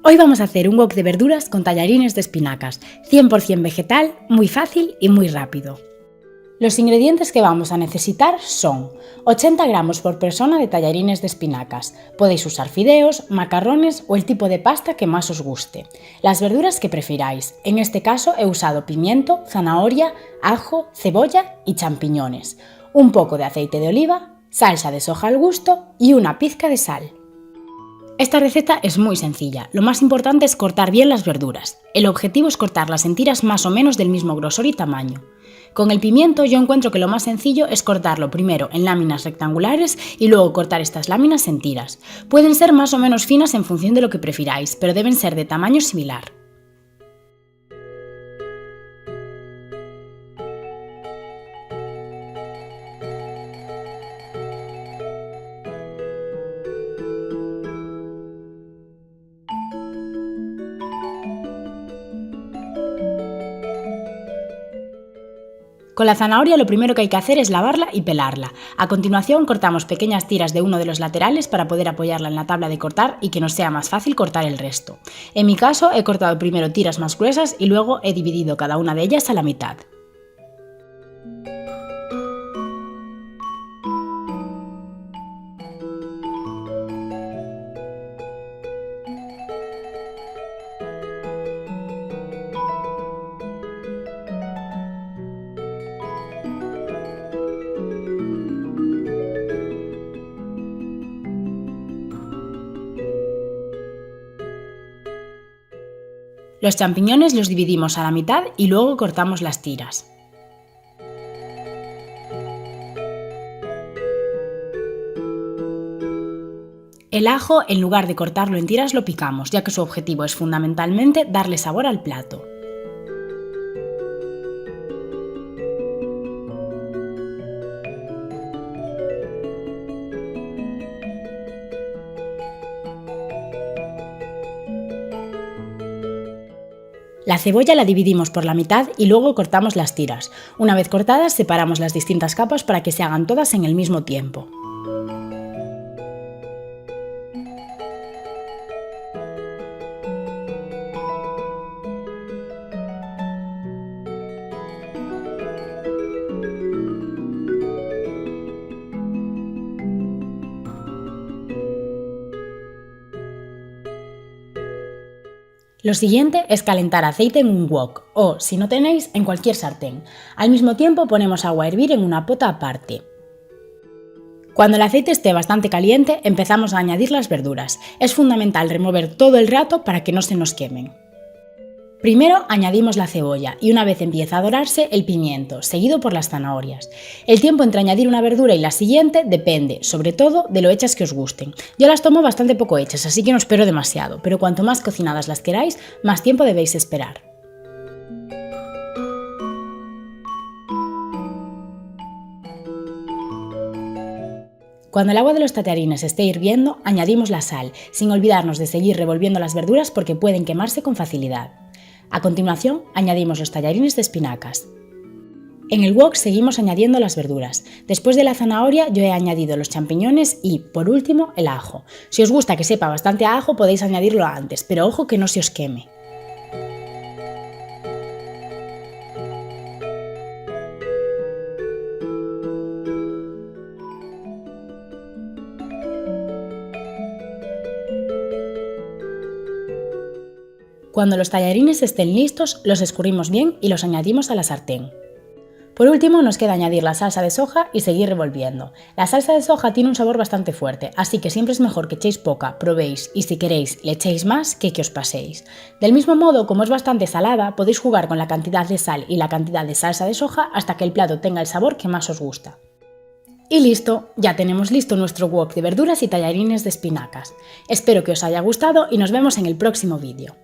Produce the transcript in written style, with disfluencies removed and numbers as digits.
Hoy vamos a hacer un wok de verduras con tallarines de espinacas, 100% vegetal, muy fácil y muy rápido. Los ingredientes que vamos a necesitar son 80 gramos por persona de tallarines de espinacas. Podéis usar fideos, macarrones o el tipo de pasta que más os guste. Las verduras que prefiráis. En este caso he usado pimiento, zanahoria, ajo, cebolla y champiñones. Un poco de aceite de oliva, salsa de soja al gusto y una pizca de sal. Esta receta es muy sencilla, lo más importante es cortar bien las verduras. El objetivo es cortarlas en tiras más o menos del mismo grosor y tamaño. Con el pimiento yo encuentro que lo más sencillo es cortarlo primero en láminas rectangulares y luego cortar estas láminas en tiras. Pueden ser más o menos finas en función de lo que prefiráis, pero deben ser de tamaño similar. Con la zanahoria lo primero que hay que hacer es lavarla y pelarla. A continuación cortamos pequeñas tiras de uno de los laterales para poder apoyarla en la tabla de cortar y que nos sea más fácil cortar el resto. En mi caso he cortado primero tiras más gruesas y luego he dividido cada una de ellas a la mitad. Los champiñones los dividimos a la mitad y luego cortamos las tiras. El ajo, en lugar de cortarlo en tiras, lo picamos, ya que su objetivo es fundamentalmente darle sabor al plato. La cebolla la dividimos por la mitad y luego cortamos las tiras. Una vez cortadas, separamos las distintas capas para que se hagan todas en el mismo tiempo. Lo siguiente es calentar aceite en un wok o, si no tenéis, en cualquier sartén. Al mismo tiempo ponemos agua a hervir en una pota aparte. Cuando el aceite esté bastante caliente, empezamos a añadir las verduras. Es fundamental remover todo el rato para que no se nos quemen. Primero añadimos la cebolla y una vez empieza a dorarse el pimiento, seguido por las zanahorias. El tiempo entre añadir una verdura y la siguiente depende, sobre todo, de lo hechas que os gusten. Yo las tomo bastante poco hechas, así que no espero demasiado, pero cuanto más cocinadas las queráis, más tiempo debéis esperar. Cuando el agua de los tallarines esté hirviendo, añadimos la sal, sin olvidarnos de seguir revolviendo las verduras porque pueden quemarse con facilidad. A continuación, añadimos los tallarines de espinacas. En el wok seguimos añadiendo las verduras. Después de la zanahoria yo he añadido los champiñones y, por último, el ajo. Si os gusta que sepa bastante a ajo podéis añadirlo antes, pero ojo que no se os queme. Cuando los tallarines estén listos, los escurrimos bien y los añadimos a la sartén. Por último, nos queda añadir la salsa de soja y seguir revolviendo. La salsa de soja tiene un sabor bastante fuerte, así que siempre es mejor que echéis poca, probéis y si queréis le echéis más que os paséis. Del mismo modo, como es bastante salada, podéis jugar con la cantidad de sal y la cantidad de salsa de soja hasta que el plato tenga el sabor que más os gusta. Y listo, ya tenemos listo nuestro wok de verduras y tallarines de espinacas. Espero que os haya gustado y nos vemos en el próximo vídeo.